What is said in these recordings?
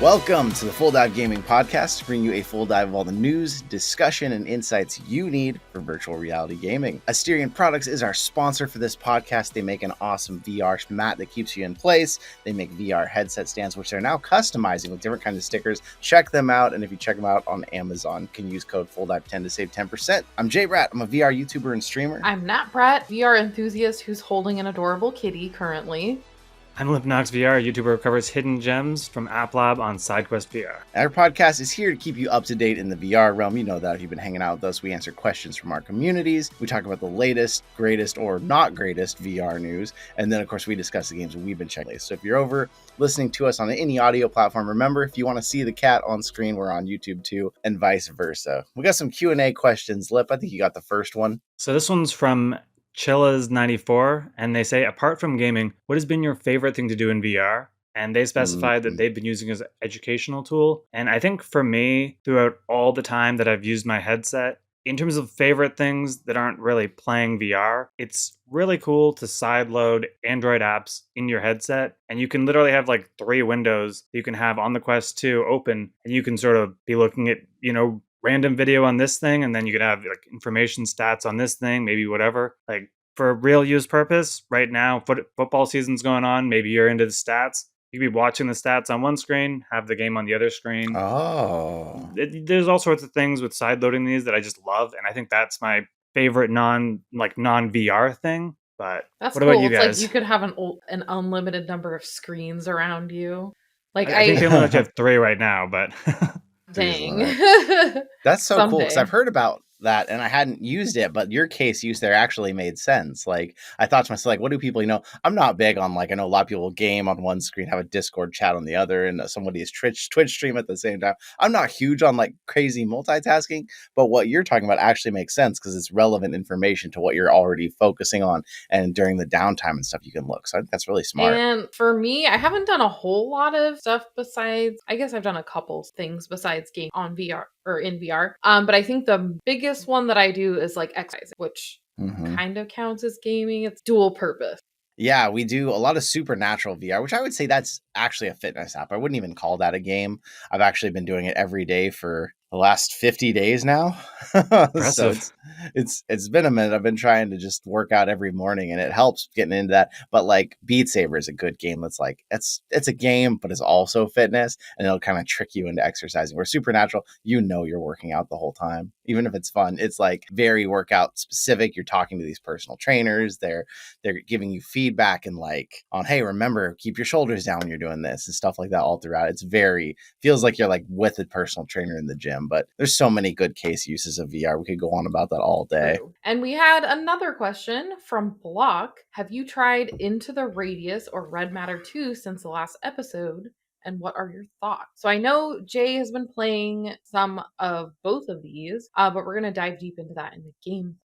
Welcome to the Full Dive Gaming Podcast, bringing you a full dive of all the news, discussion, and insights you need for virtual reality gaming. Asterion Products is our sponsor for this podcast. They make an awesome VR mat that keeps you in place. They make VR headset stands, which they're now customizing with different kinds of stickers. Check them out, and if you check them out on Amazon, you can use code FULLDIVE10 to save 10%. I'm Jay Bratt. I'm a VR YouTuber and streamer. I'm Nat Bratt, VR enthusiast who's holding an adorable kitty currently. I'm Lipnox VR, YouTuber who covers hidden gems from App Lab on SideQuest VR. Our podcast is here to keep you up to date in the VR realm. You know that if you've been hanging out with us, we answer questions from our communities. We talk about the latest, greatest, or not greatest VR news. And then, of course, we discuss the games we've been checking. So if you're over listening to us on any audio platform, remember, if you want to see the cat on screen, we're on YouTube too, and vice versa. We got some Q&A questions. Lip, I think you got the first one. So this one's from Chillas94, and they say, apart from gaming, what has been your favorite thing to do in VR? And they specified that they've been using it as an educational tool. And I think for me, throughout all the time that I've used my headset, in terms of favorite things that aren't really playing VR, it's really cool to sideload Android apps in your headset. And you can literally have like 3 windows that you can have on the Quest 2 open, and you can sort of be looking at, random video on this thing, and then you could have like information stats on this thing, maybe whatever. Like for real use purpose, right now, football season's going on. Maybe you're into the stats. You could be watching the stats on one screen, have the game on the other screen. Oh. There's all sorts of things with sideloading these that I just love, and I think that's my favorite non-VR thing. But that's what cool. about you guys? It's like you could have an unlimited number of screens around you. Like I think they only have 3 right now, but dang. That's so Someday. cool, because I've heard about that and I hadn't used it, but your case use there actually made sense. Like I thought to myself, like, what do people, I'm not big on, like, I know a lot of people game on one screen, have a Discord chat on the other, and somebody's Twitch stream at the same time. I'm not huge on like crazy multitasking, but what you're talking about actually makes sense because it's relevant information to what you're already focusing on, and during the downtime and stuff you can look. So I think that's really smart. And for me, I haven't done a whole lot of stuff besides, I guess I've done a couple things besides game on VR or in VR. But I think the biggest one that I do is like exercise, which kind of counts as gaming. It's dual purpose. Yeah, we do a lot of Supernatural VR, which I would say that's actually a fitness app. I wouldn't even call that a game. I've actually been doing it every day for the last 50 days now. So it's been a minute. I've been trying to just work out every morning, and it helps getting into that. But like Beat Saber is a good game that's like it's a game, but it's also fitness, and it'll kind of trick you into exercising. Where Supernatural, you're working out the whole time. Even if it's fun, it's like very workout specific. You're talking to these personal trainers. They're giving you feedback and like on, hey, remember, keep your shoulders down when you're doing this and stuff like that all throughout. It's feels like you're like with a personal trainer in the gym, but there's so many good case uses of VR. We could go on about that all day. And we had another question from Block. Have you tried Into the Radius or Red Matter 2 since the last episode? And what are your thoughts? So I know Jay has been playing some of both of these, but we're going to dive deep into that in the game.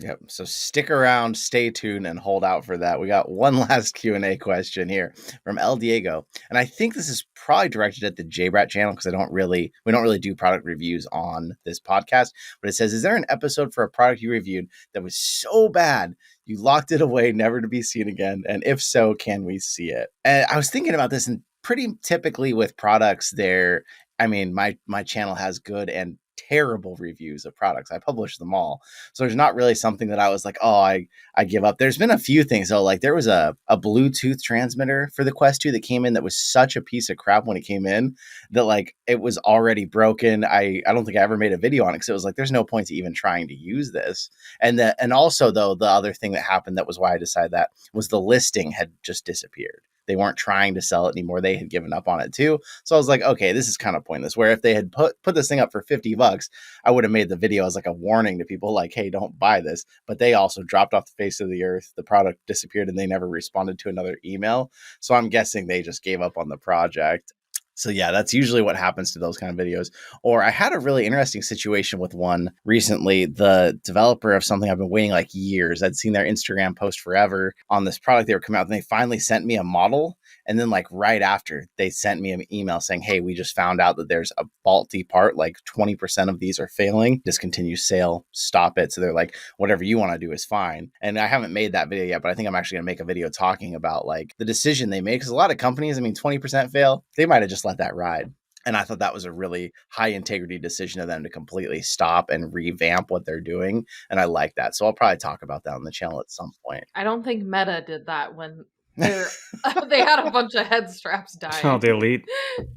Yep. So stick around, stay tuned, and hold out for that. We got one last Q&A question here from El Diego. And I think this is probably directed at the JBrat channel because we don't really do product reviews on this podcast. But it says, is there an episode for a product you reviewed that was so bad you locked it away, never to be seen again? And if so, can we see it? And I was thinking about this, and pretty typically with products there, I mean, my channel has good and terrible reviews of products. I publish them all. So there's not really something that I was like, oh, I give up. There's been a few things though. Like there was a Bluetooth transmitter for the Quest 2 that came in that was such a piece of crap when it came in that like it was already broken. I don't think I ever made a video on it because it was like, there's no point to even trying to use this. And also though, the other thing that happened that was why I decided that was the listing had just disappeared. They weren't trying to sell it anymore. They had given up on it too. So I was like, okay, this is kind of pointless. Where if they had put this thing up for $50, I would have made the video as like a warning to people like, hey, don't buy this. But they also dropped off the face of the earth. The product disappeared and they never responded to another email. So I'm guessing they just gave up on the project. So yeah, that's usually what happens to those kind of videos. Or I had a really interesting situation with one recently. The developer of something I've been waiting like years. I'd seen their Instagram post forever on this product they were coming out, and they finally sent me a model. And then like right after, they sent me an email saying, hey, we just found out that there's a faulty part, like 20% of these are failing, discontinue sale, stop it. So they're like, whatever you want to do is fine. And I haven't made that video yet, but I think I'm actually going to make a video talking about like the decision they made. Because a lot of companies, I mean, 20% fail, they might have just let that ride. And I thought that was a really high integrity decision of them to completely stop and revamp what they're doing. And I like that. So I'll probably talk about that on the channel at some point. I don't think Meta did that when they had a bunch of head straps dying. Oh, the Elite.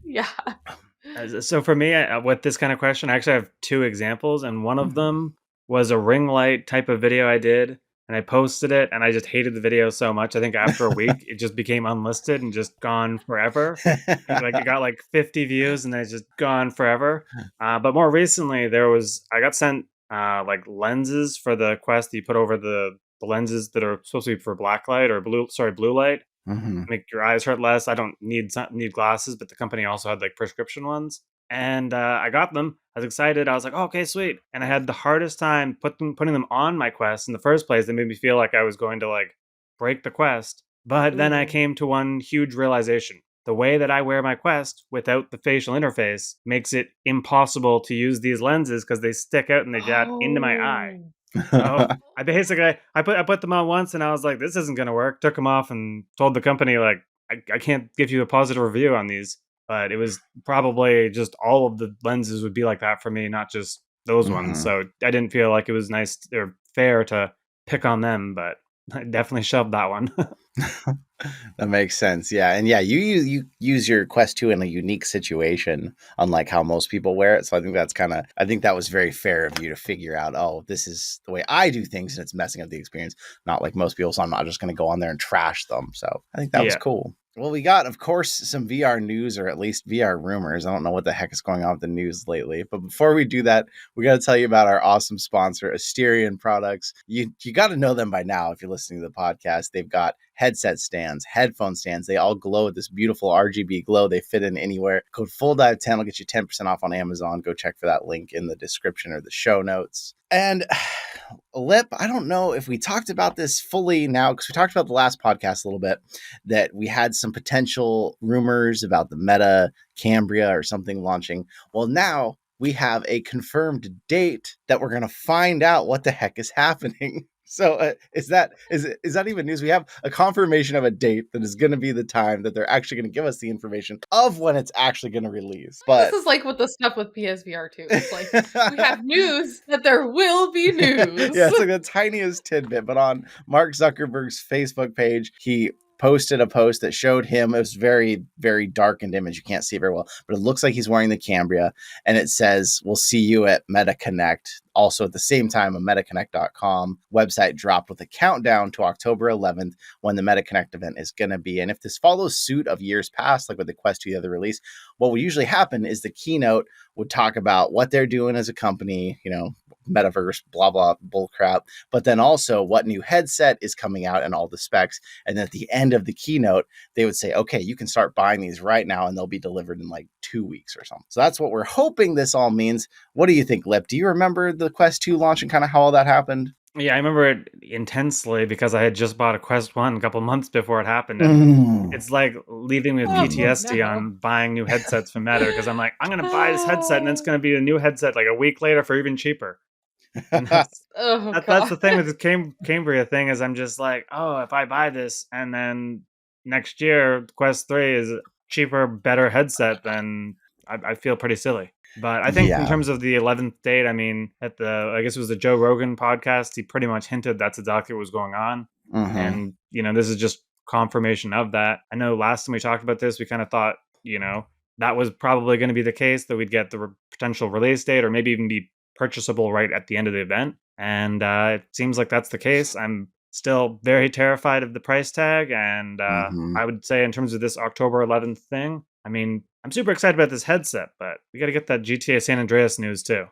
Yeah. So for me, with this kind of question, I actually have two examples, and one of them was a ring light type of video I did, and I posted it, and I just hated the video so much. I think after a week, it just became unlisted and just gone forever. Like it got like 50 views, and then it's just gone forever. But more recently, I got sent like lenses for the Quest that you put over the lenses that are supposed to be for black light or blue light. Make your eyes hurt less. I don't need glasses, but the company also had like prescription ones, and I got them. I was excited. I was like, oh, okay, sweet. And I had the hardest time putting them on my Quest in the first place. They made me feel like I was going to like break the Quest. But then I came to one huge realization. The way that I wear my Quest without the facial interface makes it impossible to use these lenses because they stick out and they jab into my eye. So I basically I put them on once and I was like, this isn't gonna work. Took them off and told the company like I can't give you a positive review on these. But it was probably just all of the lenses would be like that for me, not just those ones. So I didn't feel like it was nice or fair to pick on them, but I definitely shoved that one. That makes sense. Yeah. And yeah, you use your Quest 2 in a unique situation, unlike how most people wear it. So I think I think that was very fair of you to figure out, oh, this is the way I do things and it's messing up the experience. Not like most people. So I'm not just going to go on there and trash them. So I think that was cool. Well, we got, of course, some VR news, or at least VR rumors. I don't know what the heck is going on with the news lately. But before we do that, we got to tell you about our awesome sponsor, Asterion Products. You got to know them by now if you're listening to the podcast. They've got headset stands, headphone stands. They all glow with this beautiful RGB glow. They fit in anywhere. Code FULLDIVE10 will get you 10% off on Amazon. Go check for that link in the description or the show notes. And Lip, I don't know if we talked about this fully now, because we talked about the last podcast a little bit, that we had some potential rumors about the Meta Cambria or something launching. Well, now we have a confirmed date that we're going to find out what the heck is happening. So is that even news? We have a confirmation of a date that is going to be the time that they're actually going to give us the information of when it's actually going to release. But this is like with the stuff with PSVR2. It's like we have news that there will be news. Yeah, it's like the tiniest tidbit. But on Mark Zuckerberg's Facebook page, he posted a post that showed him. It was very, very darkened image. You can't see it very well, but it looks like he's wearing the Cambria, and it says, "We'll see you at Meta Connect." Also, at the same time, a MetaConnect.com website dropped with a countdown to October 11th when the Meta Connect event is going to be. And if this follows suit of years past, like with the Quest 2, the other release, what would usually happen is the keynote would talk about what they're doing as a company, metaverse, blah, blah, bull crap, but then also what new headset is coming out and all the specs. And then at the end of the keynote, they would say, okay, you can start buying these right now, and they'll be delivered in like 2 weeks or something. So that's what we're hoping this all means. What do you think, Lip? Do you remember the Quest 2 launch and kind of how all that happened? Yeah, I remember it intensely because I had just bought a Quest 1 a couple months before it happened. And it's like leaving me with PTSD on buying new headsets from Meta, because I'm like, I'm going to buy this headset and it's going to be a new headset like a week later for even cheaper. And that's the thing with the Cambria thing, is I'm just like, oh, if I buy this and then next year Quest 3 is a cheaper, better headset, then I feel pretty silly. But I think in terms of the 11th date, I mean, I guess it was the Joe Rogan podcast, he pretty much hinted that's exactly what was going on. And, this is just confirmation of that. I know last time we talked about this, we kind of thought, that was probably going to be the case, that we'd get the potential release date or maybe even be purchasable right at the end of the event. And it seems like that's the case. I'm still very terrified of the price tag. And I would say in terms of this October 11th thing, I mean, I'm super excited about this headset, but we got to get that GTA San Andreas news too.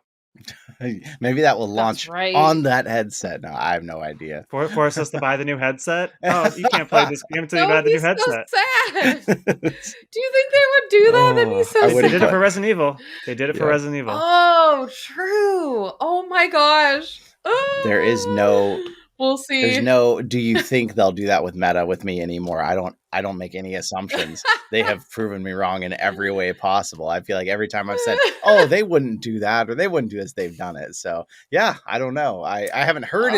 Maybe that will launch on that headset. No, I have no idea. Force us to buy the new headset? Oh, you can't play this game until you buy the new headset. So sad. Do you think they would do that? That'd be so sad. They did it for Resident Evil. They did it for Resident Evil. Oh, true. Oh my gosh. There is no We'll There's see. no, do you think they'll do that with Meta with me anymore? I don't make any assumptions. They have proven me wrong in every way possible. I feel like every time I've said, oh, they wouldn't do that or they wouldn't do this, they've done it. So yeah, I don't know. I haven't heard Oh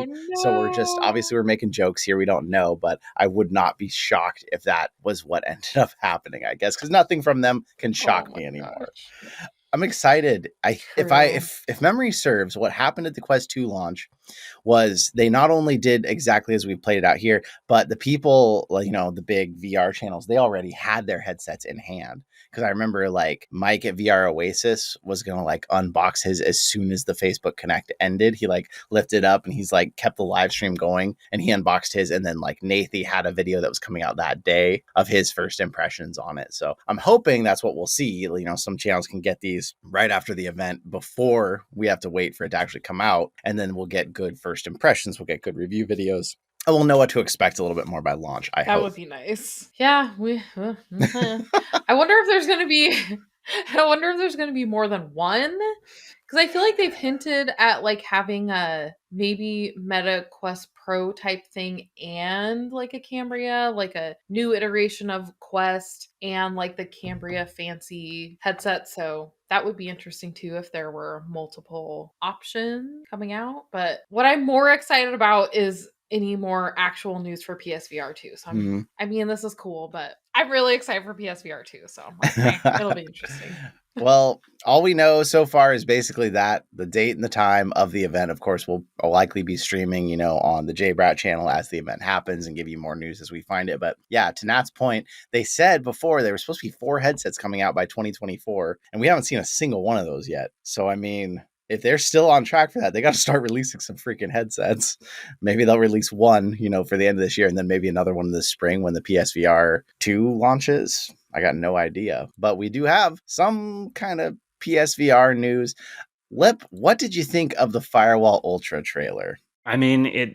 anything. So we're just, obviously no. we're making jokes here. We don't know, but I would not be shocked if that was what ended up happening, I guess, because nothing from them can Oh shock my me anymore. gosh. I'm excited. True. If memory serves, what happened at the Quest 2 launch was they not only did exactly as we played it out here, but the people, like, you know, the big VR channels, they already had their headsets in hand. Because I remember like Mike at VR Oasis was gonna like unbox his as soon as the Facebook Connect ended. He like lifted up and he's like kept the live stream going and he unboxed his. And then like Nathy had a video that was coming out that day of his first impressions on it. So I'm hoping that's what we'll see. You know, some channels can get these right after the event before we have to wait for it to actually come out, and then we'll get good first impressions. We'll get good review videos. And we'll know what to expect a little bit more by launch, I That hope. would be nice. Yeah, I wonder if there's going to be I wonder if there's going to be more than one, cuz I feel like they've hinted at like having a maybe Meta Quest Pro type thing and like a Cambria, like a new iteration of Quest and like the Cambria fancy headset. So that would be interesting too if there were multiple options coming out. But what I'm more excited about is any more actual news for PSVR2. So I mean, this is cool, but I'm really excited for PSVR2. So I'm like, it'll be interesting. Well, all we know so far is basically that the date and the time of the event, of course, will likely be streaming, you know, on the JBrat channel as the event happens and give you more news as we find it. But yeah, to Nat's point, they said before there were supposed to be 4 headsets coming out by 2024, and we haven't seen a single one of those yet. So, I mean, if they're still on track for that, they got to start releasing some freaking headsets. Maybe they'll release one, you know, for the end of this year, and then maybe another one this spring when the PSVR 2 launches. I got no idea, but we do have some kind of PSVR news. Lip, what did you think of the Firewall Ultra trailer? I mean, it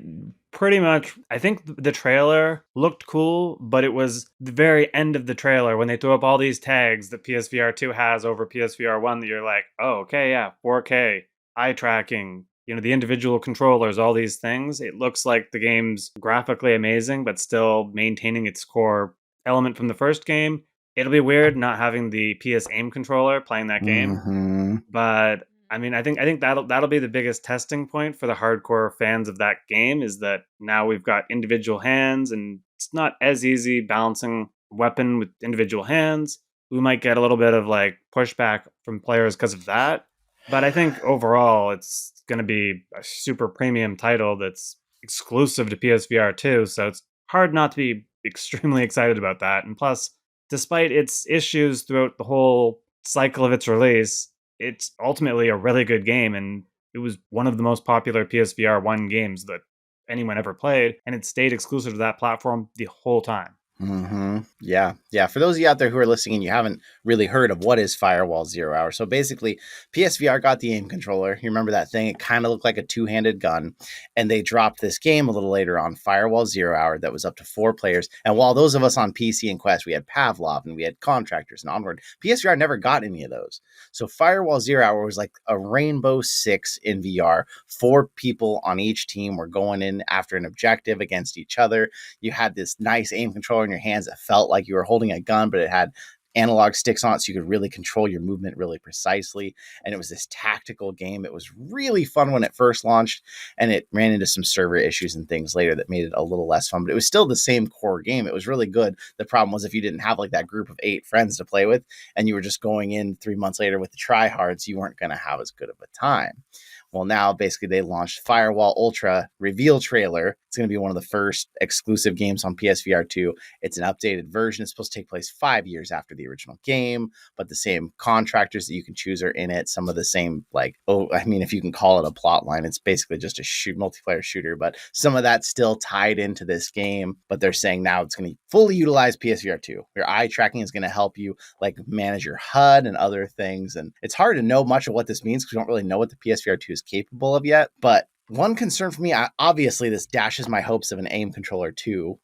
pretty much, I think the trailer looked cool, but it was the very end of the trailer when they threw up all these tags that PSVR 2 has over PSVR 1 that you're like, oh, okay, yeah, 4K, eye tracking, you know, the individual controllers, all these things. It looks like the game's graphically amazing, but still maintaining its core element from the first game. It'll be weird not having the PS aim controller playing that game, Mm-hmm. but I mean, I think that'll be the biggest testing point for the hardcore fans of that game, is that now we've got individual hands and it's not as easy balancing weapon with individual hands. We might get a little bit of like pushback from players because of that. But I think overall it's going to be a super premium title that's exclusive to PSVR 2, so it's hard not to be extremely excited about that. And plus, despite its issues throughout the whole cycle of its release, it's ultimately a really good game, and it was one of the most popular PSVR 1 games that anyone ever played, and it stayed exclusive to that platform the whole time. Mm-hmm. Yeah. Yeah. For those of you out there who are listening and you haven't really heard of what is Firewall 0 Hour. So basically, PSVR got the aim controller. You remember that thing? It kind of looked like a two-handed gun. And they dropped this game a little later on, Firewall 0 Hour, that was up to 4 players. And while those of us on PC and Quest, we had Pavlov and we had Contractors and Onward, PSVR never got any of those. So Firewall 0 Hour was like a Rainbow Six in VR. 4 people on each team were going in after an objective against each other. You had this nice aim controller in your hands that felt like you were holding a gun, but it had analog sticks on it so you could really control your movement really precisely. And it was this tactical game. It was really fun when it first launched, and it ran into some server issues and things later that made it a little less fun, but it was still the same core game. It was really good. The problem was if you didn't have like that group of 8 friends to play with and you were just going in 3 months later with the tryhards, you weren't going to have as good of a time. Well, now basically they launched Firewall Ultra reveal trailer. It's going to be one of the first exclusive games on PSVR 2. It's an updated version. It's supposed to take place 5 years after the original game, but the same contractors that you can choose are in it. Some of the same, like, I mean, if you can call it a plot line, it's basically just a multiplayer shooter, but some of that's still tied into this game. But they're saying now it's going to fully utilize PSVR 2. Your eye tracking is going to help you like manage your HUD and other things. And it's hard to know much of what this means because we don't really know what the PSVR 2 is capable of yet. But one concern for me, obviously, this dashes my hopes of an aim controller too.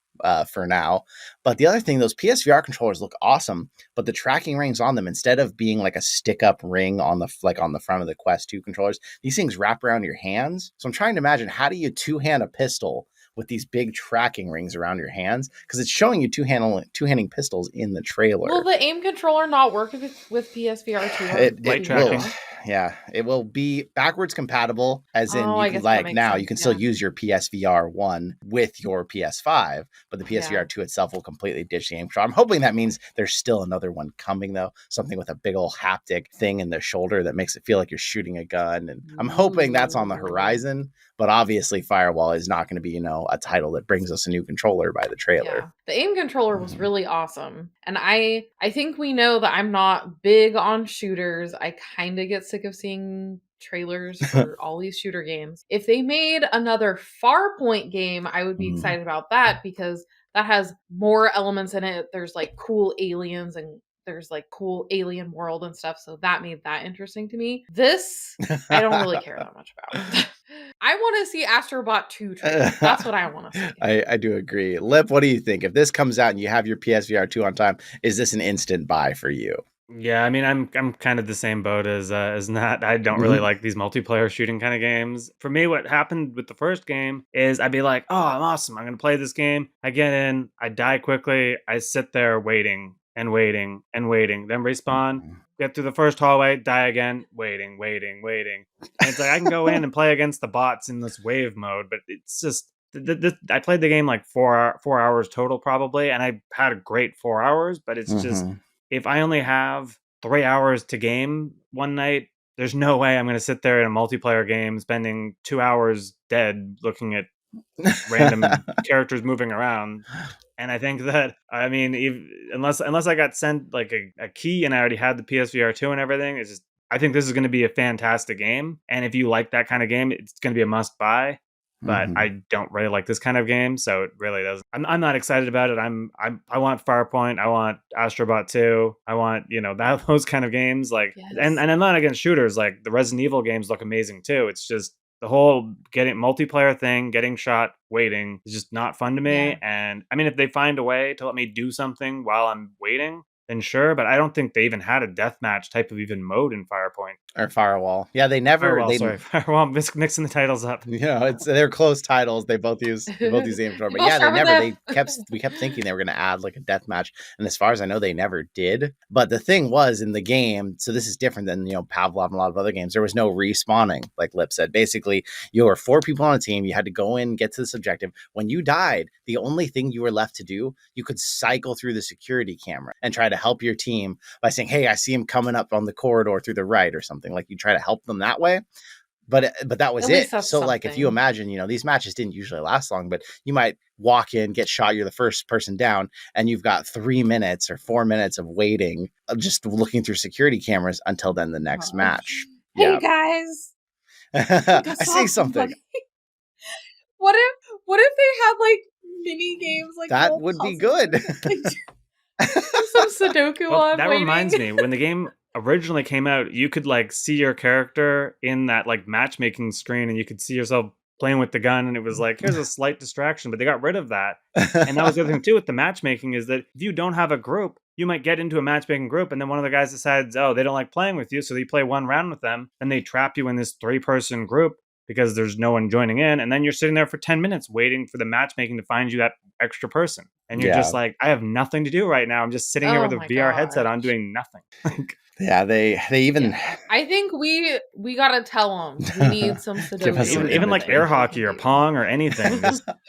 for now. But the other thing, those PSVR controllers look awesome, but the tracking rings on them, instead of being like a stick up ring on the front of the Quest 2 controllers, these things wrap around your hands. So I'm trying to imagine, how do you two-hand a pistol with these big tracking rings around your hands? Because it's showing you two-handing pistols in the trailer. Will the aim controller not work with PSVR2? Light tracking. It will be backwards compatible, as in I guess that makes now sense, you can still use your PSVR 1 with your PS5, but the PSVR 2 itself will completely ditch the aim control. I'm hoping that means there's still another one coming, though, something with a big old haptic thing in the shoulder that makes it feel like you're shooting a gun, and I'm hoping that's on the horizon. But obviously Firewall is not going to be, a title that brings us a new controller by the trailer. Yeah. The aim controller was really awesome. And I think we know that I'm not big on shooters. I kind of get sick of seeing trailers for all these shooter games. If they made another Farpoint game, I would be excited about that, because that has more elements in it. There's like cool aliens, and there's like cool alien world and stuff. So that made that interesting to me. This, I don't really care that much about. I want to see Astrobot 2 trailer. That's what I want to see. I do agree. Lip, what do you think? If this comes out and you have your PSVR 2 on time, is this an instant buy for you? Yeah, I mean, I'm kind of the same boat as Nat. I don't really like these multiplayer shooting kind of games. For me, what happened with the first game is I'd be like, oh, I'm awesome. I'm going to play this game. I get in, I die quickly. I sit there waiting and waiting and waiting, then respawn, get through the first hallway, die again, waiting. And it's like I can go in and play against the bots in this wave mode, but it's just I played the game like 4 hours total probably, and I had a great 4 hours, but it's just, if I only have 3 hours to game one night, there's no way I'm going to sit there in a multiplayer game spending 2 hours dead looking at random characters moving around. And I think that, I mean, unless I got sent like a key and I already had the PSVR 2 and everything, it's just, I think this is going to be a fantastic game. And if you like that kind of game, it's going to be a must buy. But I don't really like this kind of game, so it really doesn't. I'm not excited about it. I want Farpoint. I want Astrobot 2. I want those kind of games. Like, yes. and I'm not against shooters. Like the Resident Evil games look amazing too. It's just the whole getting multiplayer thing, getting shot, waiting is just not fun to me. Yeah. And I mean, if they find a way to let me do something while I'm waiting, then sure. But I don't think they even had a deathmatch type of even mode in Firepoint. Or Firewall. Yeah, they never. Firewall. I'm mixing the titles up. They're close titles. They both use the aim controller. But yeah, we kept thinking they were going to add like a deathmatch, and as far as I know, they never did. But the thing was, in the game, so this is different than Pavlov and a lot of other games. There was no respawning, like Lip said. Basically, you were 4 people on a team. You had to go in, get to this objective. When you died, the only thing you were left to do, you could cycle through the security camera and try to help your team by saying, "Hey, I see him coming up on the corridor through the right," or something. Like you try to help them that way. But that was it. So like, if you imagine, these matches didn't usually last long, but you might walk in, get shot, you're the first person down, and you've got 3 minutes or 4 minutes of waiting, just looking through security cameras until then the next match. Hey guys, I see something. What if they had like mini games like that would be good. Some Sudoku while I'm that waiting. Reminds me, when the game originally came out, you could like see your character in that like matchmaking screen, and you could see yourself playing with the gun, and it was like, here's a slight distraction, but they got rid of that. And that was the other thing too with the matchmaking, is that if you don't have a group, you might get into a matchmaking group, and then one of the guys decides, oh, they don't like playing with you, so you play one round with them, and they trap you in this 3-person group because there's no one joining in, and then you're sitting there for 10 minutes waiting for the matchmaking to find you that extra person. And you're just like, I have nothing to do right now. I'm just sitting here with a VR headset on doing nothing. Yeah, they even. Yeah. I think we gotta tell them we need some Sudoku. Even like air hockey or Pong or anything.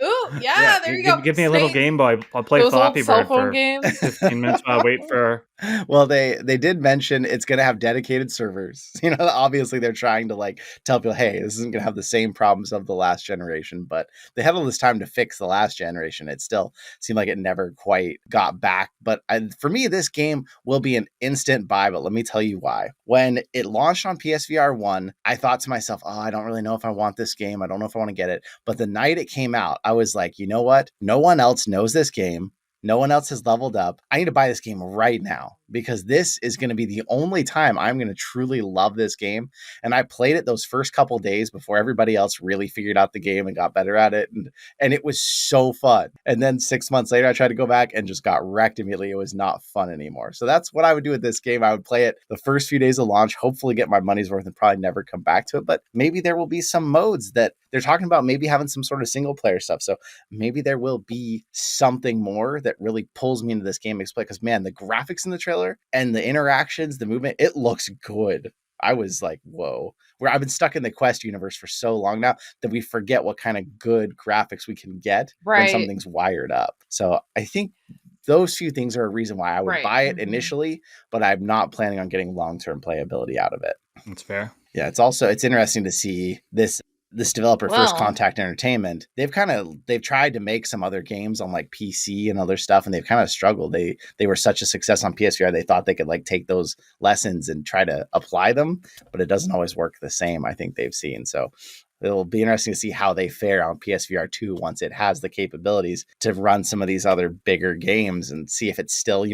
Ooh, yeah, there you go. Give me a little Game Boy. I'll play Flappy Bird for games. 15 minutes while I wait for. Well, they did mention it's going to have dedicated servers. Obviously they're trying to like tell people, hey, this isn't going to have the same problems of the last generation, but they had all this time to fix the last generation. It still seemed like it never quite got back. But for me, this game will be an instant buy, but let me tell you why. When it launched on PSVR 1, I thought to myself, oh, I don't really know if I want this game. I don't know if I want to get it. But the night it came out, I was like, you know what? No one else knows this game. No one else has leveled up. I need to buy this game right now because this is going to be the only time I'm going to truly love this game. And I played it those first couple days before everybody else really figured out the game and got better at it. And it was so fun. And then 6 months later, I tried to go back and just got wrecked immediately. It was not fun anymore. So that's what I would do with this game. I would play it the first few days of launch, hopefully get my money's worth and probably never come back to it. But maybe there will be some modes that they're talking about, maybe having some sort of single player stuff. So maybe there will be something more that really pulls me into this game because man, the graphics in the trailer and the interactions, the movement, it looks good. I was like, whoa. Where I've been stuck in the Quest universe for so long now that we forget what kind of good graphics we can get when something's wired up. So I think those few things are a reason why I would buy it initially, but I'm not planning on getting long-term playability out of it. That's fair. Yeah, it's interesting to see this developer, First Contact Entertainment. They've tried to make some other games on like PC and other stuff, and they've kind of struggled. They were such a success on PSVR, they thought they could like take those lessons and try to apply them, but it doesn't always work the same, I think they've seen. So it'll be interesting to see how they fare on PSVR2 once it has the capabilities to run some of these other bigger games and see if it's still,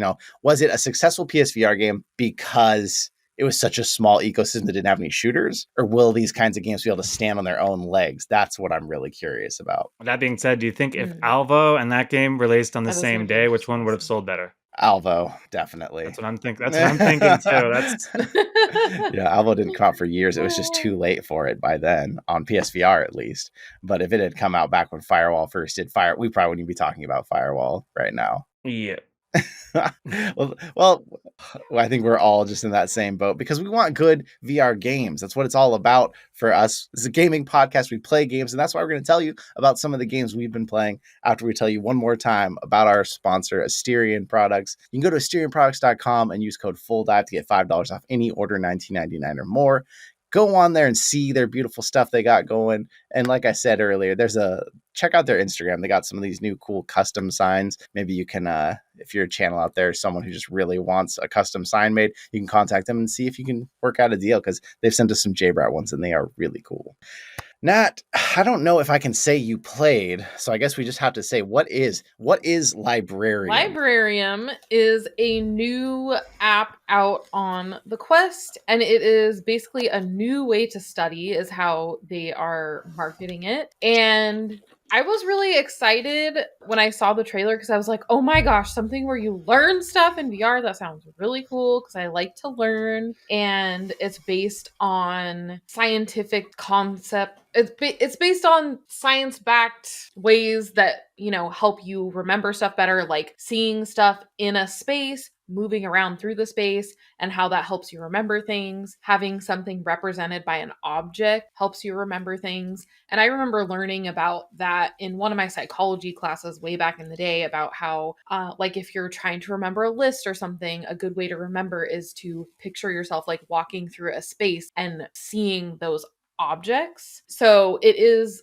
was it a successful PSVR game because it was such a small ecosystem that didn't have any shooters, or will these kinds of games be able to stand on their own legs? That's what I'm really curious about. That being said, do you think if Alvo and that game released on the same day, which one would have sold better? Alvo, definitely. That's what I'm thinking. That's what I'm thinking too. Yeah, Alvo didn't come out for years. It was just too late for it by then, on PSVR at least. But if it had come out back when Firewall first did we probably wouldn't be talking about Firewall right now. Yeah. well, I think we're all just in that same boat because we want good VR games. That's what it's all about for us. This is a gaming podcast. We play games, and that's why we're going to tell you about some of the games we've been playing after we tell you one more time about our sponsor, Asterion Products. You can go to AsterionProducts.com and use code FULLDIVE to get $5 off any order, $19.99 or more. Go on there and see their beautiful stuff they got going. And like I said earlier, check out their Instagram. They got some of these new cool custom signs. Maybe you can, if you're a channel out there, someone who just really wants a custom sign made, you can contact them and see if you can work out a deal because they've sent us some JBrat ones and they are really cool. Nat, I don't know if I can say you played, so I guess we just have to say, what is Librarium? Librarium is a new app out on the Quest, and it is basically a new way to study is how they are marketing it. And I was really excited when I saw the trailer because I was like, oh my gosh, something where you learn stuff in VR. That sounds really cool because I like to learn. And it's based on scientific concept. It's based on science-backed ways that, help you remember stuff better, like seeing stuff in a space, moving around through the space, and how that helps you remember things. Having something represented by an object helps you remember things. And I remember learning about that in one of my psychology classes way back in the day about how, like if you're trying to remember a list or something, a good way to remember is to picture yourself like walking through a space and seeing those objects. So it is,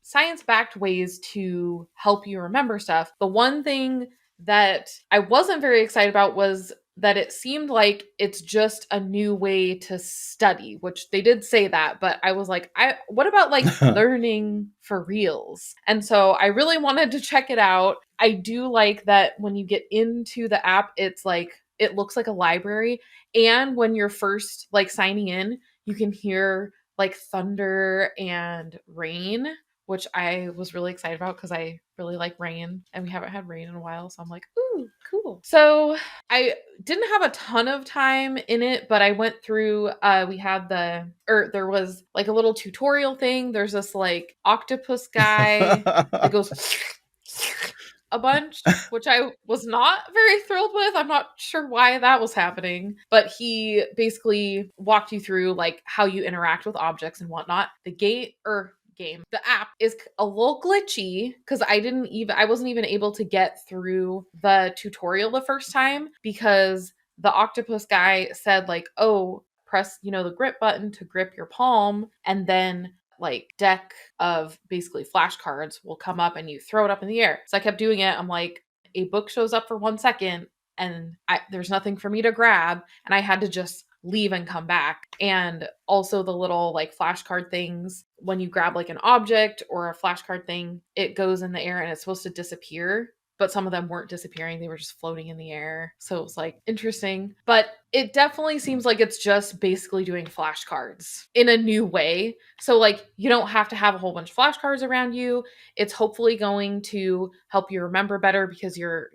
science-backed ways to help you remember stuff. The one thing that I wasn't very excited about was that it seemed like it's just a new way to study, which they did say that, but I was like, what about like learning for reals? And so I really wanted to check it out. I do like that when you get into the app, it's like, it looks like a library. And when you're first like signing in, you can hear like thunder and rain, which I was really excited about because I really like rain and we haven't had rain in a while. So I'm like, ooh, cool. So I didn't have a ton of time in it, but I went through, there was like a little tutorial thing. There's this like octopus guy that goes a bunch, which I was not very thrilled with. I'm not sure why that was happening, but he basically walked you through like how you interact with objects and whatnot. The app is a little glitchy because I wasn't even able to get through the tutorial the first time because the octopus guy said like, oh, press, the grip button to grip your palm, and then like deck of basically flashcards will come up and you throw it up in the air. So I kept doing it. I'm like, a book shows up for 1 second and there's nothing for me to grab. And I had to just leave and come back. And also the little like flashcard things, when you grab like an object or a flashcard thing, it goes in the air and it's supposed to disappear. but some of them weren't disappearing. They were just floating in the air. So it was like interesting. But it definitely seems like it's just basically doing flashcards in a new way. So like you don't have to have a whole bunch of flashcards around you. It's hopefully going to help you remember better because you're,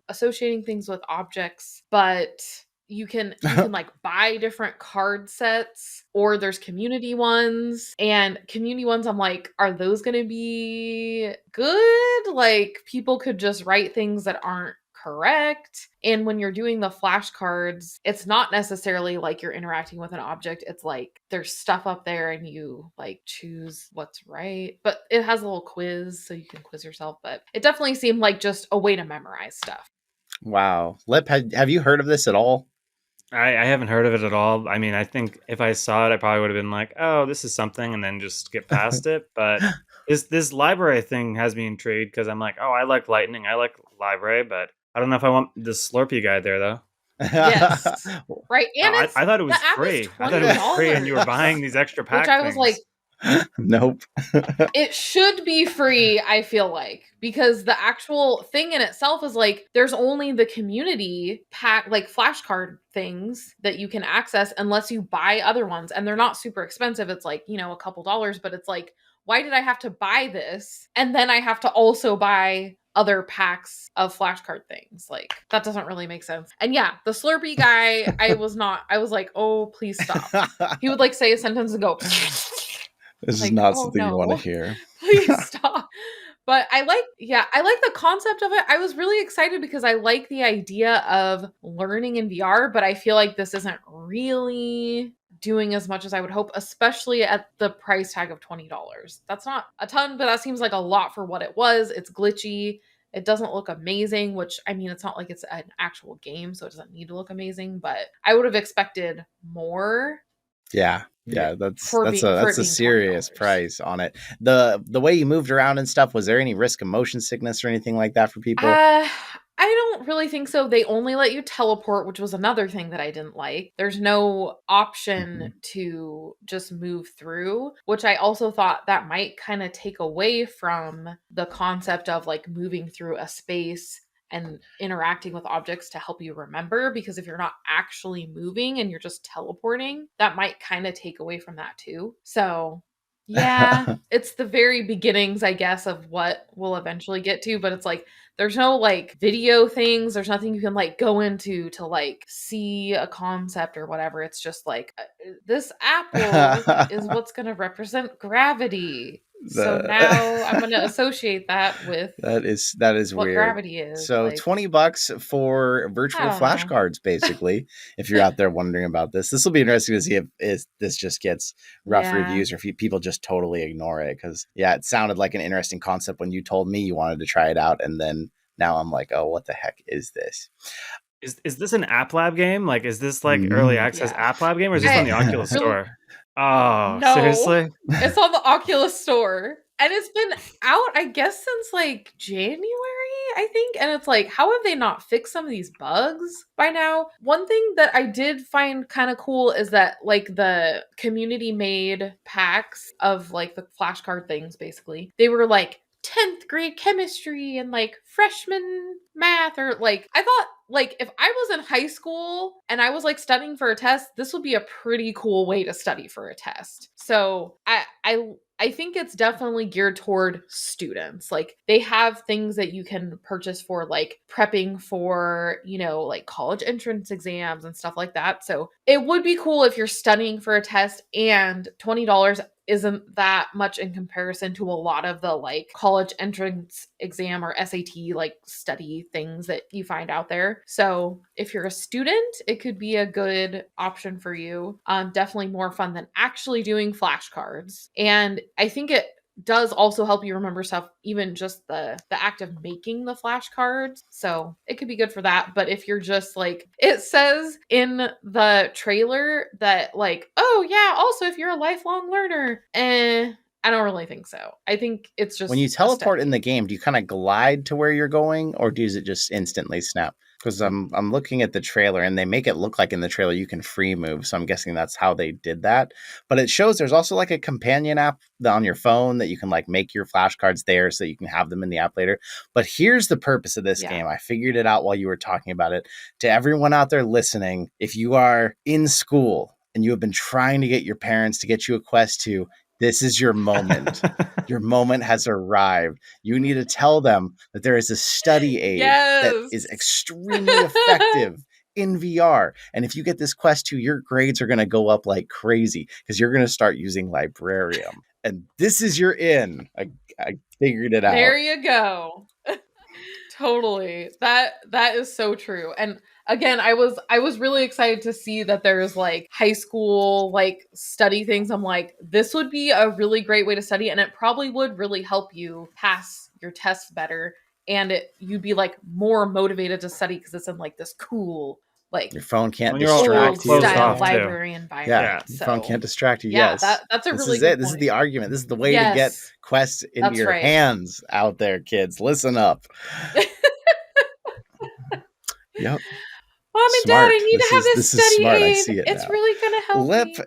associating things with objects. But you can like buy different card sets, or there's community ones, and community ones I'm like, are those going to be good? Like people could just write things that aren't correct. And when you're doing the flashcards, it's not necessarily like you're interacting with an object. It's like there's stuff up there and you like choose what's right. But it has a little quiz so you can quiz yourself. But it definitely seemed like just a way to memorize stuff. Wow. Lip, have you heard of this at all? I haven't heard of it at all. I mean, I think if I saw it, I probably would have been like, "Oh, this is something," and then just skip past it. But this library thing has me intrigued because I'm like, "Oh, I like Lightning, I like library, but I don't know if I want the Slurpee guy there though." Yes, right. And I thought it was free. I thought it was free, and you were buying these extra pack which I was like, nope. it should be free, I feel like, because the actual thing in itself is like there's only the community pack, like flashcard things that you can access unless you buy other ones, and they're not super expensive. It's like, a couple dollars, but it's like, why did I have to buy this and then I have to also buy other packs of flashcard things? Like that doesn't really make sense. And yeah, the Slurpee guy, I was like, oh, please stop. He would like say a sentence and go this is not something you want to hear. Please stop. But I like the concept of it. I was really excited because I like the idea of learning in VR, but I feel like this isn't really doing as much as I would hope, especially at the price tag of $20. That's not a ton, but that seems like a lot for what it was. It's glitchy. It doesn't look amazing, which, I mean, it's not like it's an actual game, so it doesn't need to look amazing, but I would have expected more. Yeah. That's a serious $20. price on it. The way you moved around and stuff, was there any risk of motion sickness or anything like that for people? I don't really think so. They only let you teleport, which was another thing that I didn't like. There's no option to just move through, which I also thought that might kind of take away from the concept of like moving through a space and interacting with objects to help you remember. Because if you're not actually moving and you're just teleporting, that might kind of take away from that too. So yeah, it's the very beginnings, I guess, of what we'll eventually get to, but it's like there's no like video things, there's nothing you can like go into to like see a concept or whatever. It's just like this apple is what's going to represent gravity. So now I'm going to associate that with that is what weird. Gravity is. So like, $20 for virtual flashcards, basically. If you're out there wondering about this will be interesting to see if this just gets rough reviews or if people just totally ignore it. Because it sounded like an interesting concept when you told me you wanted to try it out, and then now I'm like, oh, what the heck is this? Is this an App Lab game? Like, is this like early access App Lab game, or is this on the Oculus Store? Oh, no, seriously? It's on the Oculus Store. And it's been out, I guess, since like January, I think. And it's like, how have they not fixed some of these bugs by now? One thing that I did find kind of cool is that like the community made packs of like the flashcard things, basically, they were like 10th grade chemistry and like freshman math, or like I thought like if I was in high school and I was like studying for a test, this would be a pretty cool way to study for a test. So I think it's definitely geared toward students. Like they have things that you can purchase for like prepping for, like college entrance exams and stuff like that. So it would be cool if you're studying for a test, and $20 isn't that much in comparison to a lot of the like college entrance exam or SAT like study things that you find out there. So if you're a student, it could be a good option for you. Definitely more fun than actually doing flashcards. And I think it does also help you remember stuff, even just the act of making the flashcards. So it could be good for that. But if you're just like, it says in the trailer that like, oh yeah, also if you're a lifelong learner, I don't really think so. I think it's just When you a teleport in stepping. the game, do you kind of glide to where you're going, or does it just instantly snap? Because I'm looking at the trailer, and they make it look like in the trailer you can free move. So I'm guessing that's how they did that. But it shows there's also like a companion app on your phone that you can like make your flashcards there, so you can have them in the app later. But here's the purpose of this Yeah. game. I figured it out while you were talking about it. To everyone out there listening, if you are in school and you have been trying to get your parents to get you a Quest 2, this is your moment. Your moment has arrived. You need to tell them that there is a study aid that Yes. is extremely effective in VR. And if you get this Quest 2, your grades are going to go up like crazy because you're going to start using Librarium. And this is your in. I figured it There out. you go. Totally. That is so true. And again, I was really excited to see that there's like high school like study things. I'm like, this would be a really great way to study, and it probably would really help you pass your tests better, and you'd be like more motivated to study because it's in like this cool like Your phone can't When you're all distract old you. closed style off Yeah. too. library environment. Yeah. Yeah. Your phone So can't distract you. yeah, Yes. that's a This really is good it. This is point. the argument. This is the way to get Yes, quests into that's your right. hands out there, kids. Listen up. Yep. Mom and Dad, I Smart. need to have this This is study smart. I aid. see it It's now. really gonna help Lip, me.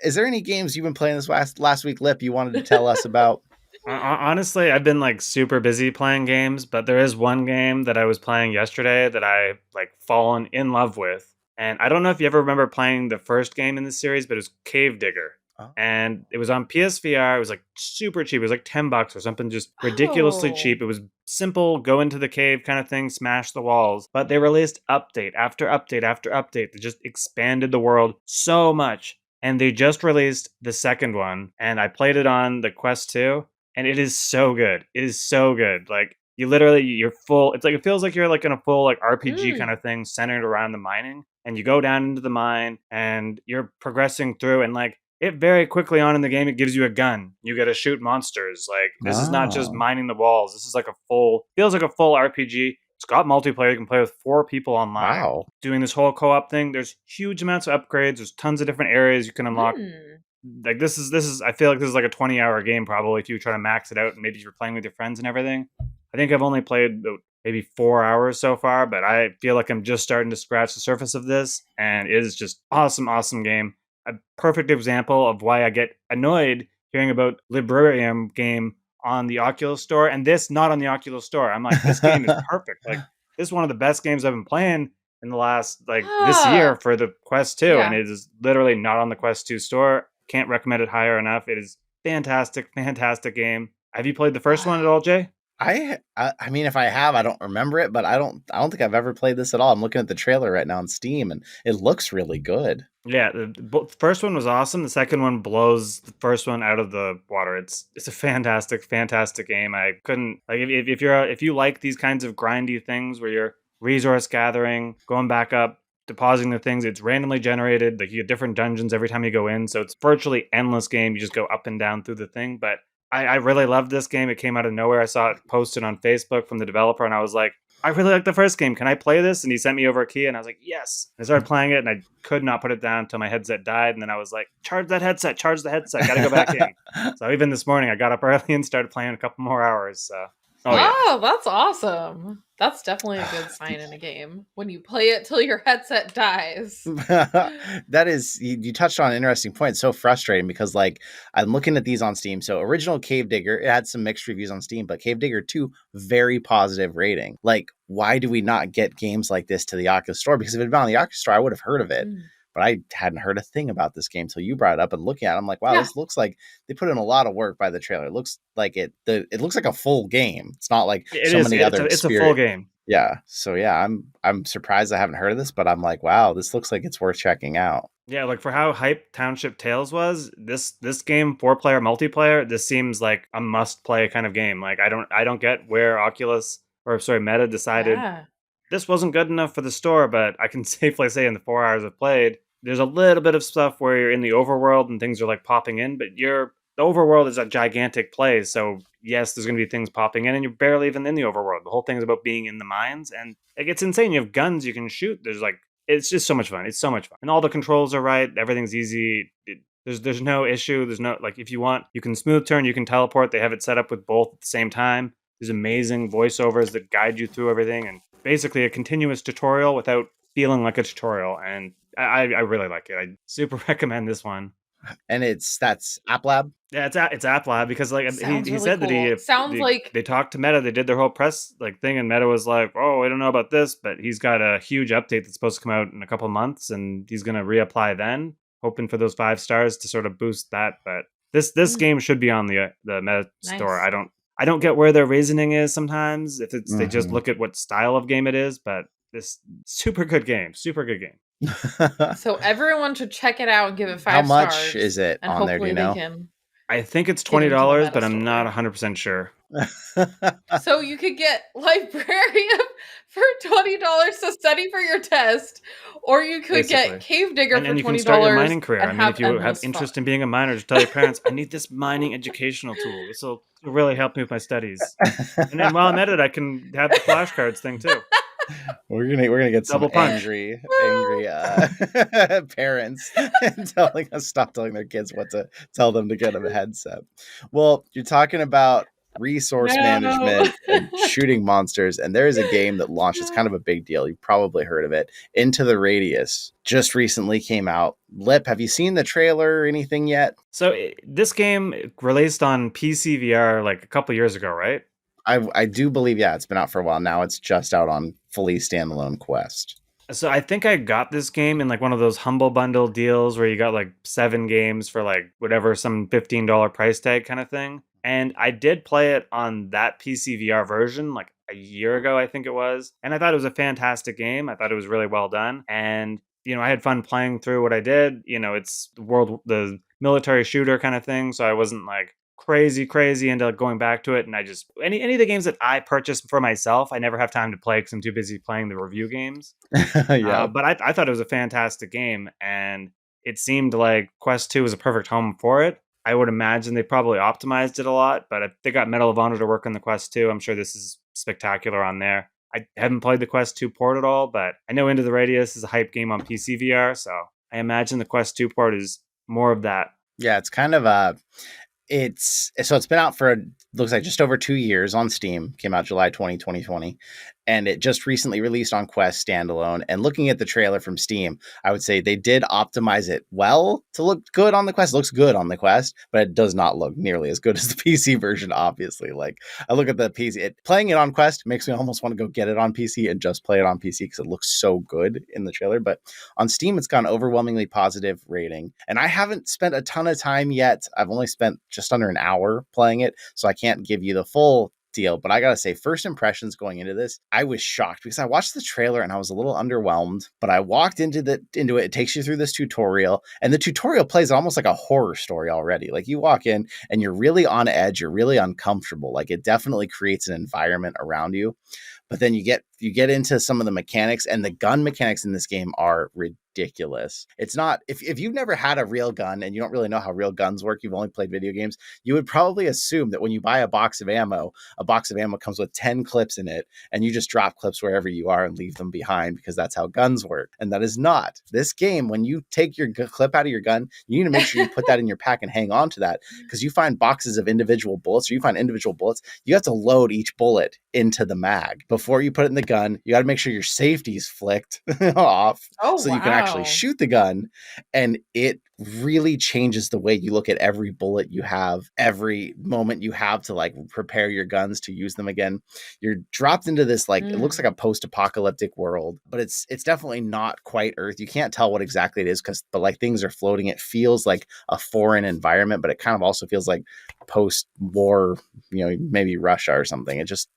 is there any games you've been playing this last week, Lip, you wanted to tell us about? Honestly, I've been like super busy playing games, but there is one game that I was playing yesterday that I like fallen in love with. And I don't know if you ever remember playing the first game in the series, but it was Cave Digger. Oh. And it was on PSVR. It was like super cheap. It was like $10 or something, just ridiculously cheap. Oh. It was simple, go into the cave kind of thing, smash the walls. But they released update after update after update that just expanded the world so much. And they just released the second one, and I played it on the Quest 2, and it is so good. It is so good. Like you literally, you're full. It's like it feels like you're like in a full like RPG kind Mm. of thing centered around the mining, and you go down into the mine and you're progressing through, and like it very quickly on in the game, it gives you a gun. You get to shoot monsters. Like this is not just Oh. mining the walls. This is like a full feels like a full RPG. It's got multiplayer. You can play with 4 people online. Wow. Doing this whole co-op thing. There's huge amounts of upgrades. There's tons of different areas you can unlock. Mm. Like this is I feel like this is like a 20-hour game probably if you try to max it out and maybe you're playing with your friends and everything. I think I've only played maybe 4 hours so far, but I feel like I'm just starting to scratch the surface of this, and it is just awesome game. A perfect example of why I get annoyed hearing about Librarium game on the Oculus Store and this not on the Oculus Store. I'm like, this game is perfect. Like this is one of the best games I've been playing in the last like this year Ah. for the Quest 2, and Yeah. it is literally not on the Quest 2 store. Can't recommend it higher enough. It is fantastic game. Have you played the first one at all, Jay? I mean, if I have, I don't remember it, but I don't think I've ever played this at all. I'm looking at the trailer right now on Steam, and it looks really good. Yeah, the first one was awesome. The second one blows the first one out of the water. It's a fantastic game. I couldn't like if you like these kinds of grindy things where you're resource gathering, going back up, depositing the things. It's randomly generated. Like you get different dungeons every time you go in, so it's virtually endless game. You just go up and down through the thing. But I really loved this game. It came out of nowhere. I saw it posted on Facebook from the developer, and I was like, I really like the first game. Can I play this? And he sent me over a key, and I was like, yes. And I started playing it, and I could not put it down until my headset died. And then I was like, charge the headset. Gotta go back in. So even this morning, I got up early and started playing a couple more hours. So, oh yeah. Oh, that's awesome. That's definitely a good sign in a game when you play it till your headset dies. That is, you touched on an interesting point. It's so frustrating because, like, I'm looking at these on Steam. So, original Cave Digger, it had some mixed reviews on Steam, but Cave Digger 2, very positive rating. Like, why do we not get games like this to the Oculus Store? Because if it had been on the Oculus Store, I would have heard of it. Mm. But I hadn't heard a thing about this game till you brought it up, and looking at it, I'm like, wow, Yeah. this looks like they put in a lot of work by the trailer. It looks like it looks like a full game. It's not like many other It's a full game. Yeah. So yeah, I'm surprised I haven't heard of this, but I'm like, wow, this looks like it's worth checking out. Yeah, like for how hype Township Tales was, this game 4-player multiplayer, this seems like a must play kind of game. Like I don't get where Meta decided Yeah. this wasn't good enough for the store, but I can safely say in the 4 hours I've played, there's a little bit of stuff where you're in the overworld and things are like popping in, but the overworld is a gigantic place, so yes, there's going to be things popping in, and you're barely even in the overworld. The whole thing is about being in the mines, and like it's insane. You have guns you can shoot. There's like it's just so much fun. It's so much fun, and all the controls are right. Everything's easy. There's no issue. There's no, like, if you want, you can smooth turn, you can teleport. They have it set up with both at the same time. There's amazing voiceovers that guide you through everything, and basically a continuous tutorial without feeling like a tutorial. And I really like it. I super recommend this one. And that's App Lab. Yeah, it's App Lab, because like Sounds he really said that cool. Sounds like they talked to Meta, they did their whole press like thing, and Meta was like, "Oh, I don't know about this," but he's got a huge update that's supposed to come out in a couple of months, and he's gonna reapply then, hoping for those 5 stars to sort of boost that. But this game should be on the Meta store. nice. I don't get where their reasoning is sometimes, if it's they just Mhm. look at what style of game it is, but this super good game, super good game. So everyone should check it out and give it 5 How much stars. is it And on there? Do hopefully you they know? can I think it's get into the $20, but Meta I'm not store. 100% sure. So you could get Librarium for $20 to study for your test, or you could Basically. get Cave Digger for And you can $20 start your mining career. and I mean, have if you have endless interest fun. in being a miner, just tell your parents, I need this mining educational tool. This will really help me with my studies. And then while I'm at it, I can have the flashcards thing too. We're gonna get some Double punch. angry parents telling us stop telling their kids what to tell them to get a headset. Well, you're talking about resource management and shooting monsters, and there is a game that launched. It's kind of a big deal. You've probably heard of it. Into the Radius just recently came out. Lip, have you seen the trailer or anything yet? So this game released on PSVR like a couple years ago, right? I do believe, yeah, it's been out for a while now. It's just out on fully standalone Quest. So I think I got this game in like one of those humble bundle deals where you got like 7 games for like whatever, some $15 price tag kind of thing. And I did play it on that PCVR version like a year ago, I think it was. And I thought it was a fantastic game. I thought it was really well done. And, I had fun playing through what I did. It's the military shooter kind of thing. So I wasn't like crazy into going back to it. And I just, any of the games that I purchased for myself, I never have time to play because I'm too busy playing the review games. Yeah. But I thought it was a fantastic game, and it seemed like Quest 2 was a perfect home for it. I would imagine they probably optimized it a lot, but they got Medal of Honor to work on the Quest 2. I'm sure this is spectacular on there. I haven't played the Quest 2 port at all, but I know Into the Radius is a hype game on PC VR, so I imagine the Quest 2 port is more of that. Yeah, it's kind of it's been out for looks like just over 2 years on Steam. Came out July 2020, and it just recently released on Quest standalone. And looking at the trailer from Steam, I would say they did optimize it well to look good on the Quest. It looks good on the Quest, but it does not look nearly as good as the PC version, obviously. Like, I look at the PC, playing it on Quest makes me almost want to go get it on PC and just play it on PC because it looks so good in the trailer. But on Steam, it's got an overwhelmingly positive rating. And I haven't spent a ton of time yet. I've only spent just under an hour playing it, so I can't give you the full deal, but I gotta say, first impressions going into this, I was shocked because I watched the trailer and I was a little underwhelmed, but I walked into it. It takes you through this tutorial, and the tutorial plays almost like a horror story already. Like, you walk in and you're really on edge, you're really uncomfortable. Like, it definitely creates an environment around you. But then you get into some of the mechanics, and the gun mechanics in this game are ridiculous. It's not, if you've never had a real gun and you don't really know how real guns work, you've only played video games, you would probably assume that when you buy a box of ammo comes with 10 clips in it, and you just drop clips wherever you are and leave them behind because that's how guns work. And that is not. This game, when you take your clip out of your gun, you need to make sure you put that in your pack and hang on to that, because you find boxes of individual bullets, or you find individual bullets, you have to load each bullet into the mag before you put it in the gun. You got to make sure your safety's flicked off so you can actually shoot the gun. And it really changes the way you look at every bullet you have, every moment you have to like prepare your guns to use them again. You're dropped into this, like, it looks like a post-apocalyptic world, but it's definitely not quite Earth. You can't tell what exactly it is, but like, things are floating. It feels like a foreign environment, but it kind of also feels like post-war, maybe Russia or something. It just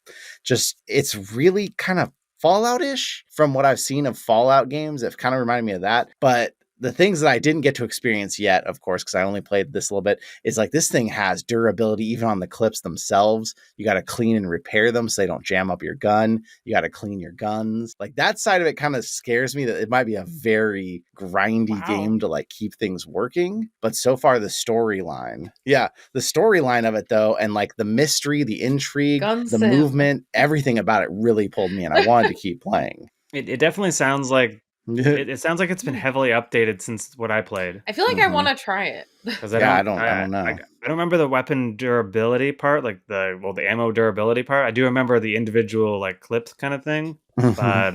it's really kind of Fallout-ish from what I've seen of Fallout games. It kind of reminded me of that. But the things that I didn't get to experience yet, of course, because I only played this a little bit, is like, this thing has durability even on the clips themselves. You got to clean and repair them so they don't jam up your gun. You got to clean your guns. Like, that side of it kind of scares me, that it might be a very grindy game to like keep things working. But so far, the storyline of it though, and like the mystery, the intrigue, movement, everything about it really pulled me in. I wanted to keep playing. It definitely sounds like It sounds like it's been heavily updated since what I played. I feel like I want to try it. Because I don't know. I don't remember the weapon durability part, like the ammo durability part. I do remember the individual like clips kind of thing, but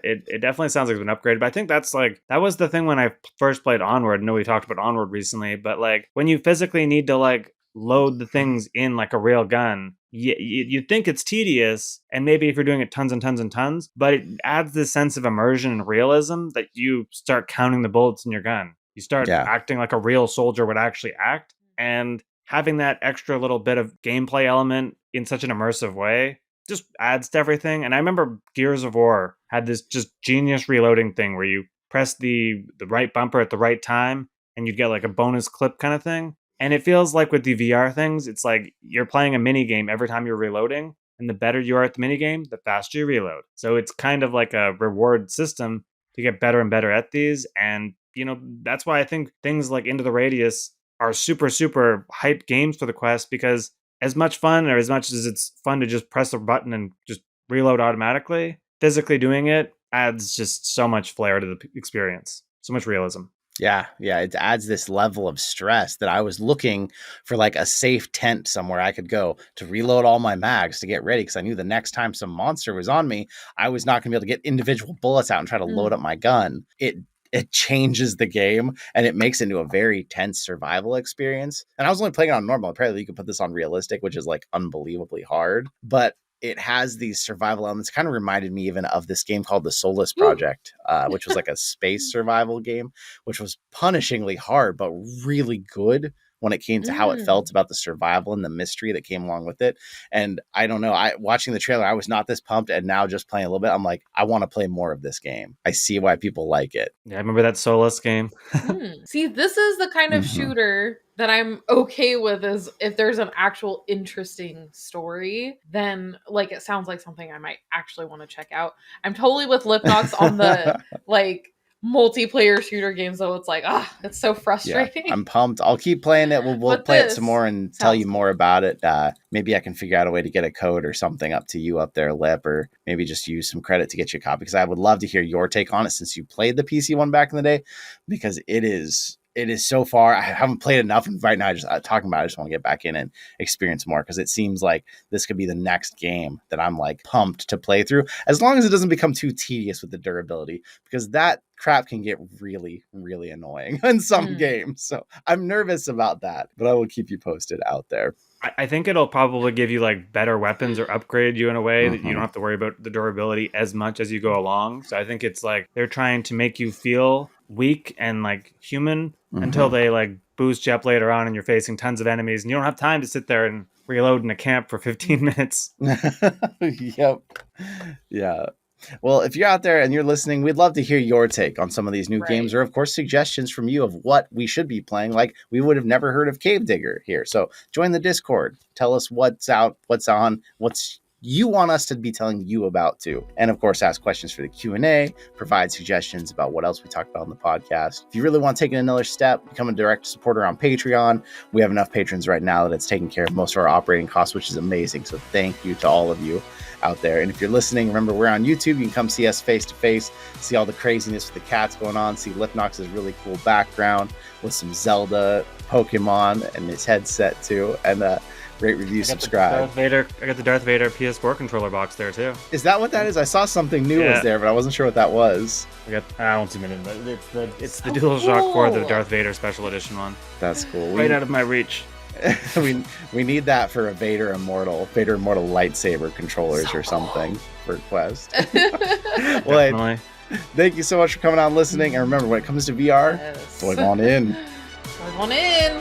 it definitely sounds like it's been upgraded. But I think that was the thing when I first played Onward. I know we talked about Onward recently, but like when you physically need to like load the things in like a real gun, you think it's tedious, and maybe if you're doing it tons and tons and tons, but it adds this sense of immersion and realism that you start counting the bullets in your gun. You start acting like a real soldier would actually act, and having that extra little bit of gameplay element in such an immersive way just adds to everything. And I remember Gears of War had this just genius reloading thing where you press the right bumper at the right time and you'd get like a bonus clip kind of thing. And it feels like with the VR things, it's like you're playing a mini game every time you're reloading. And the better you are at the mini game, the faster you reload. So it's kind of like a reward system to get better and better at these. And, that's why I think things like Into the Radius are super, super hype games for the Quest, because as much fun or as much as it's fun to just press a button and just reload automatically, physically doing it adds just so much flair to the experience, so much realism. Yeah, it adds this level of stress that I was looking for, like a safe tent somewhere I could go to reload all my mags to get ready, because I knew the next time some monster was on me, I was not going to be able to get individual bullets out and try to load up my gun. It changes the game, and it makes it into a very tense survival experience. And I was only playing it on normal. Apparently you could put this on realistic, which is like unbelievably hard, but it has these survival elements. Kind of reminded me even of this game called the Solus Project, which was like a space survival game, which was punishingly hard, but really good when it came to how it felt about the survival and the mystery that came along with it. And I don't know, watching the trailer, I was not this pumped, and now just playing a little bit, I'm like, I want to play more of this game. I see why people like it. Yeah, I remember that Solus game. See, this is the kind of shooter that I'm okay with, is if there's an actual interesting story, then like it sounds like something I might actually want to check out. I'm totally with Lipnox on the like multiplayer shooter games, though. It's like, it's so frustrating. Yeah, I'm pumped. I'll keep playing it. We'll play it some more and tell you more about it. Maybe I can figure out a way to get a code or something up to you up there, Lip, or maybe just use some credit to get you a copy, because I would love to hear your take on it since you played the PC one back in the day, because it is so far. I haven't played enough, and right now, just talking about it, I just want to get back in and experience more, because it seems like this could be the next game that I'm like pumped to play through, as long as it doesn't become too tedious with the durability, because that crap can get really, really annoying in some games. So I'm nervous about that, but I will keep you posted out there. I think it'll probably give you like better weapons or upgrade you in a way that you don't have to worry about the durability as much as you go along. So I think it's like they're trying to make you feel weak and like human until they like boost you up later on and you're facing tons of enemies and you don't have time to sit there and reload in a camp for 15 minutes. Yep. Yeah. Well, if you're out there and you're listening, we'd love to hear your take on some of these new games, or of course suggestions from you of what we should be playing. Like, we would have never heard of Cave Digger here. So join the Discord. Tell us what's out, what's on, what's you want us to be telling you about too. And of course, ask questions for the Q&A, provide suggestions about what else we talked about on the podcast. If you really want to take another step, become a direct supporter on Patreon. We have enough patrons right now that it's taking care of most of our operating costs, which is amazing. So thank you to all of you out there. And if you're listening, remember, we're on YouTube. You can come see us face to face, see all the craziness with the cats going on, see Lipnox's really cool background with some Zelda, Pokemon, and his headset too. And rate, review, subscribe. I got the Darth Vader PS4 controller box there too. Is that what that is? I saw something new was there, but I wasn't sure what that was. I won't zoom in, but it's the DualShock 4, the Darth Vader Special Edition one. That's cool. Right out of my reach. we need that for a Vader Immortal lightsaber controllers or something for Quest. Well, thank you so much for coming on and listening. And remember, when it comes to VR, dive on in. Dive on in.